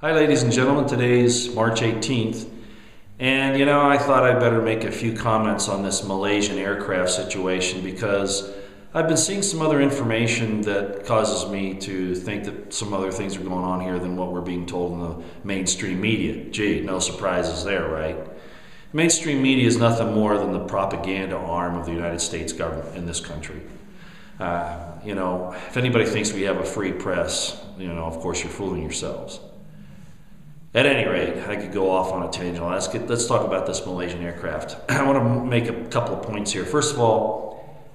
Hi ladies and gentlemen, today's March 18th, and I thought I'd better make a few comments on this Malaysian aircraft situation because I've been seeing some other information that causes me to think that some other things are going on here than what we're being told in the mainstream media. Gee, no surprises there, right? Mainstream media is nothing more than the propaganda arm of the United States government in this country. If anybody thinks we have a free press, of course you're fooling yourselves. At any rate, I could go off on a tangent. Let's talk about this Malaysian aircraft. I want to make a couple of points here. First of all,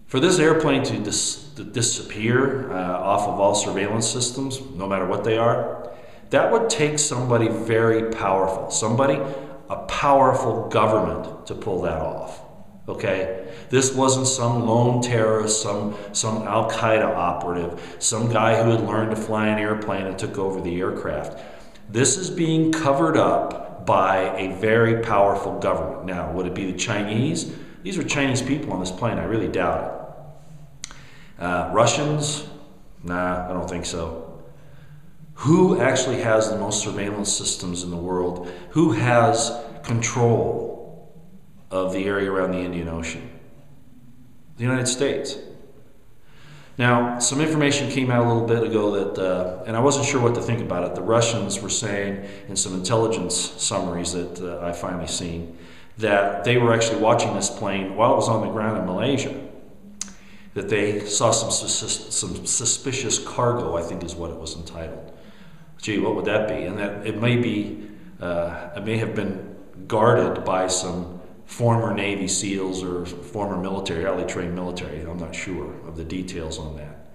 for this airplane to disappear off of all surveillance systems, no matter what they are, that would take somebody very powerful, a powerful government to pull that off. Okay? This wasn't some lone terrorist, some Al-Qaeda operative, some guy who had learned to fly an airplane and took over the aircraft. This is being covered up by a very powerful government. Now, would it be the Chinese? These are Chinese people on this plane. I really doubt it. Russians? Nah, I don't think so. Who actually has the most surveillance systems in the world? Who has control of the area around the Indian Ocean? The United States. Now, some information came out a little bit ago that, and I wasn't sure what to think about it. The Russians were saying in some intelligence summaries that I finally seen that they were actually watching this plane while it was on the ground in Malaysia. That they saw some suspicious cargo, I think is what it was entitled. Gee, what would that be? And that it may have been guarded by some former Navy SEALs or former military, highly trained military. I'm not sure of the details on that.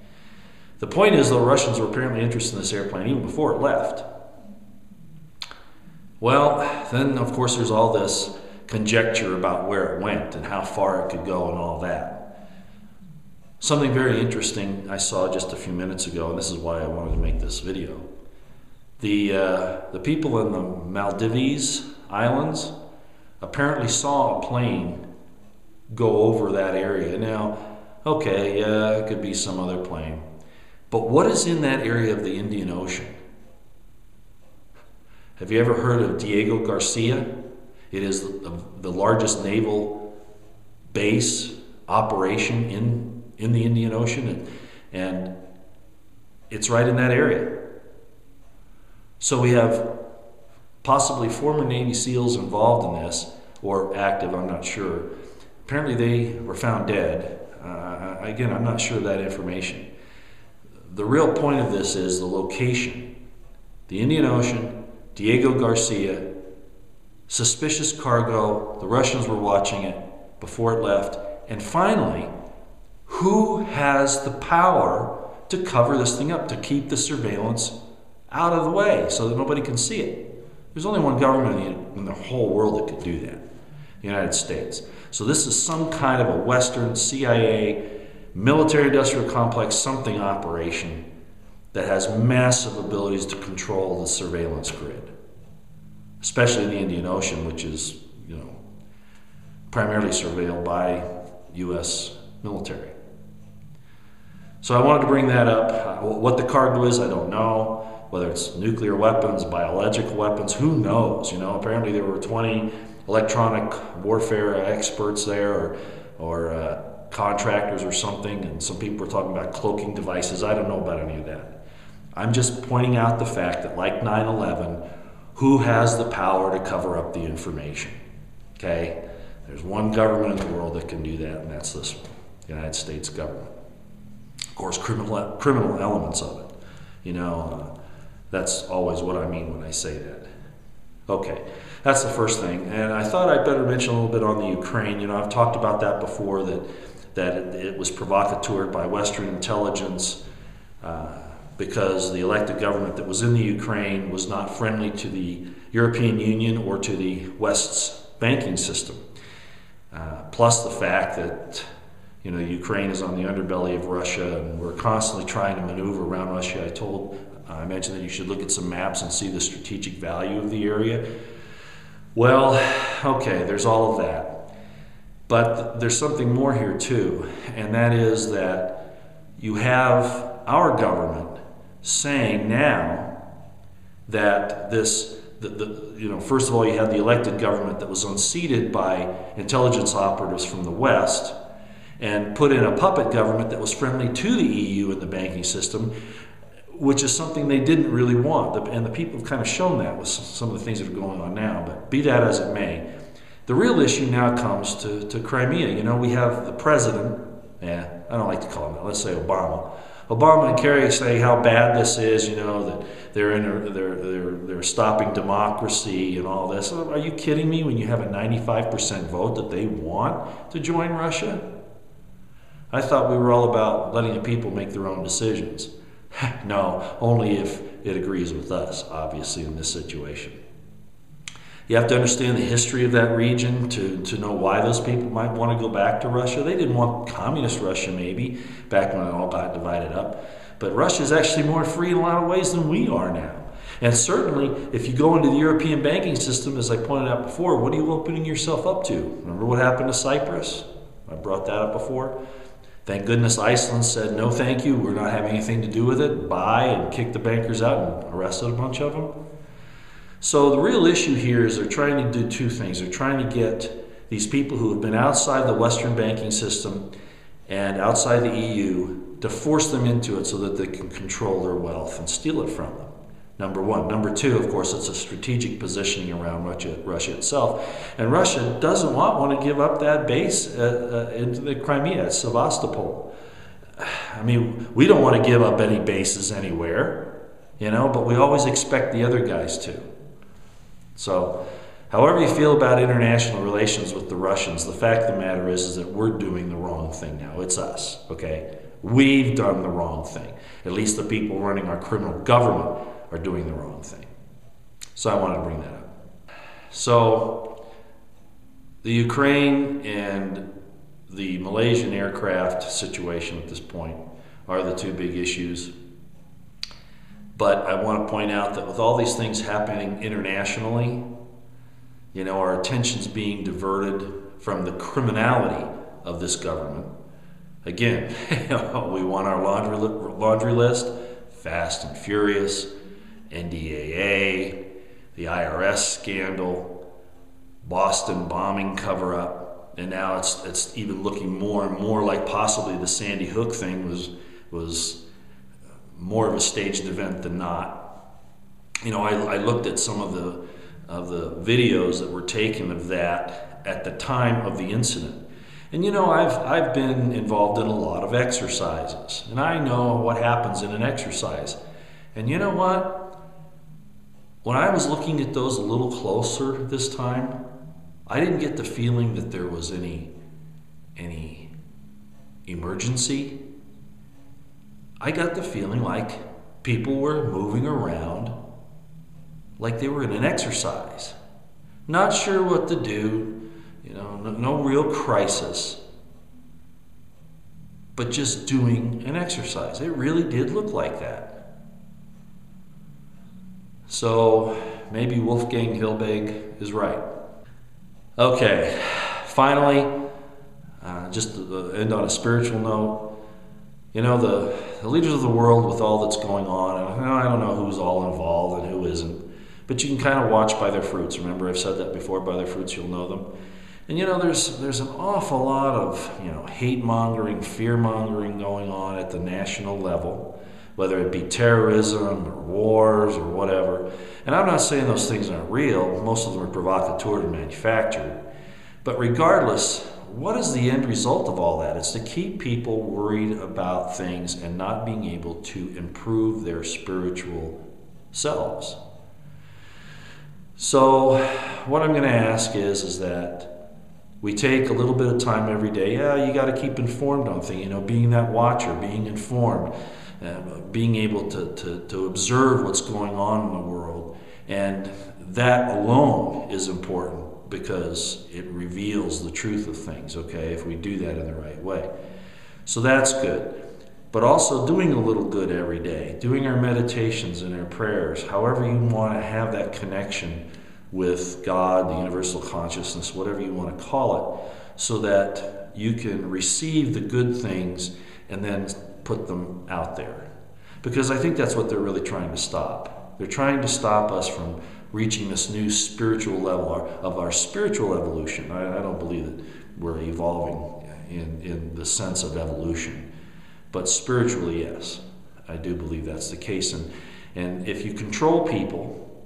The point is, the Russians were apparently interested in this airplane even before it left. Well, then of course there's all this conjecture about where it went and how far it could go and all that. Something very interesting I saw just a few minutes ago, and this is why I wanted to make this video. The people in the Maldives Islands apparently saw a plane go over that area. Now, okay, yeah, it could be some other plane. But what is in that area of the Indian Ocean? Have you ever heard of Diego Garcia? It is the largest naval base operation in the Indian Ocean, and it's right in that area. So we have possibly former Navy SEALs involved in this, or active, I'm not sure. Apparently they were found dead. Again, I'm not sure of that information. The real point of this is the location. The Indian Ocean, Diego Garcia, suspicious cargo, the Russians were watching it before it left, and finally, who has the power to cover this thing up, to keep the surveillance out of the way so that nobody can see it? There's only one government in the whole world that could do that, the United States. So this is some kind of a Western CIA, military-industrial complex, something operation that has massive abilities to control the surveillance grid, especially in the Indian Ocean, which is, primarily surveilled by U.S. military. So I wanted to bring that up. What the cargo is, I don't know. Whether it's nuclear weapons, biological weapons, who knows? Apparently there were 20 electronic warfare experts there, or contractors or something, and some people were talking about cloaking devices. I don't know about any of that. I'm just pointing out the fact that, like 9/11, who has the power to cover up the information? Okay? There's one government in the world that can do that, and that's this one, the United States government. Of course, criminal elements of it. That's always what I mean when I say that. Okay, that's the first thing. And I thought I'd better mention a little bit on the Ukraine. I've talked about that before, that it was provocatored by Western intelligence because the elected government that was in the Ukraine was not friendly to the European Union or to the West's banking system. Plus the fact that Ukraine is on the underbelly of Russia, and we're constantly trying to maneuver around Russia. I mentioned that you should look at some maps and see the strategic value of the area. Well, okay, there's all of that. But there's something more here too, and that is that you have our government saying now that first of all, you had the elected government that was unseated by intelligence operatives from the West and put in a puppet government that was friendly to the EU and the banking system, which is something they didn't really want. And the people have kind of shown that with some of the things that are going on now. But be that as it may, the real issue now comes to Crimea. We have the president, I don't like to call him that, let's say Obama. Obama and Kerry say how bad this is, that they're stopping democracy and all this. Are you kidding me when you have a 95% vote that they want to join Russia? I thought we were all about letting the people make their own decisions. No, only if it agrees with us, obviously, in this situation. You have to understand the history of that region to know why those people might want to go back to Russia. They didn't want communist Russia, maybe, back when it all got divided up. But Russia is actually more free in a lot of ways than we are now. And certainly, if you go into the European banking system, as I pointed out before, what are you opening yourself up to? Remember what happened to Cyprus? I brought that up before. Thank goodness Iceland said, no thank you, we're not having anything to do with it. Bye, and kicked the bankers out and arrested a bunch of them. So the real issue here is they're trying to do two things. They're trying to get these people who have been outside the Western banking system and outside the EU to force them into it so that they can control their wealth and steal it from them. Number one. Number two, of course, it's a strategic positioning around Russia itself. And Russia doesn't want to give up that base into the Crimea, at Sevastopol. I mean, we don't want to give up any bases anywhere, but we always expect the other guys to. So, however you feel about international relations with the Russians, the fact of the matter is that we're doing the wrong thing now. It's us, okay? We've done the wrong thing. At least the people running our criminal government are doing the wrong thing. So I wanted to bring that up. So, the Ukraine and the Malaysian aircraft situation at this point are the two big issues. But I want to point out that with all these things happening internationally, our attention's being diverted from the criminality of this government. Again, we want our laundry list, Fast and Furious, NDAA, the IRS scandal, Boston bombing cover-up, and now it's even looking more and more like possibly the Sandy Hook thing was more of a staged event than not. I looked at some of the videos that were taken of that at the time of the incident. And I've been involved in a lot of exercises, and I know what happens in an exercise. And you know what? When I was looking at those a little closer this time, I didn't get the feeling that there was any emergency. I got the feeling like people were moving around like they were in an exercise. Not sure what to do, no real crisis, but just doing an exercise. It really did look like that. So maybe Wolfgang Hilbig is right. Okay, finally, just to end on a spiritual note, the leaders of the world with all that's going on, and I don't know who's all involved and who isn't, but you can kind of watch by their fruits. Remember, I've said that before, by their fruits you'll know them. And there's an awful lot of hate-mongering, fear-mongering going on at the national level, whether it be terrorism or wars or whatever. And I'm not saying those things aren't real. Most of them are provocateur and manufactured. But regardless, what is the end result of all that? It's to keep people worried about things and not being able to improve their spiritual selves. So what I'm going to ask is that we take a little bit of time every day. You got to keep informed on things, being that watcher, being informed, being able to observe what's going on in the world. And that alone is important because it reveals the truth of things, okay, if we do that in the right way. So that's good. But also doing a little good every day, doing our meditations and our prayers, however you want to have that connection with God, the universal consciousness, whatever you want to call it, so that you can receive the good things and then put them out there. Because I think that's what they're really trying to stop. They're trying to stop us from reaching this new spiritual level of our spiritual evolution. I don't believe that we're evolving in the sense of evolution, but spiritually, yes, I do believe that's the case. And if you control people,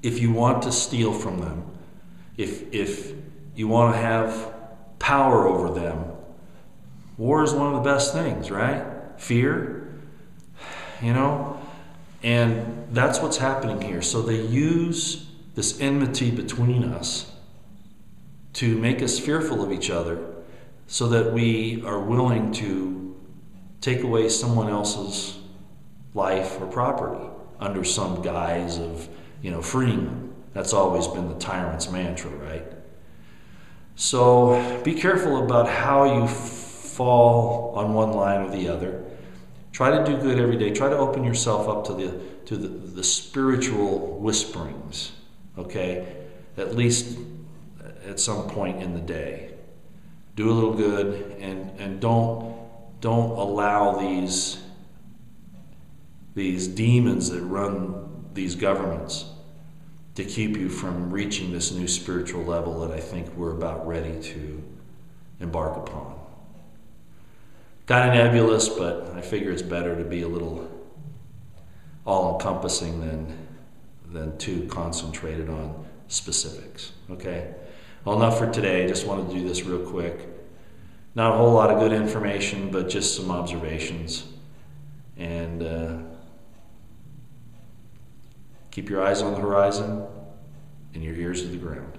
if you want to steal from them, if you want to have power over them, war is one of the best things, right? Fear, and that's what's happening here. So they use this enmity between us to make us fearful of each other so that we are willing to take away someone else's life or property under some guise of, freeing them. That's always been the tyrant's mantra, right? So be careful about how you fall on one line or the other. Try to do good every day. Try to open yourself up to the spiritual whisperings, okay? At least at some point in the day. Do a little good, and don't allow these demons that run these governments to keep you from reaching this new spiritual level that I think we're about ready to embark upon. Kind of nebulous, but I figure it's better to be a little all-encompassing than too concentrated on specifics. Okay? Well, enough for today. Just wanted to do this real quick. Not a whole lot of good information, but just some observations. And keep your eyes on the horizon and your ears to the ground.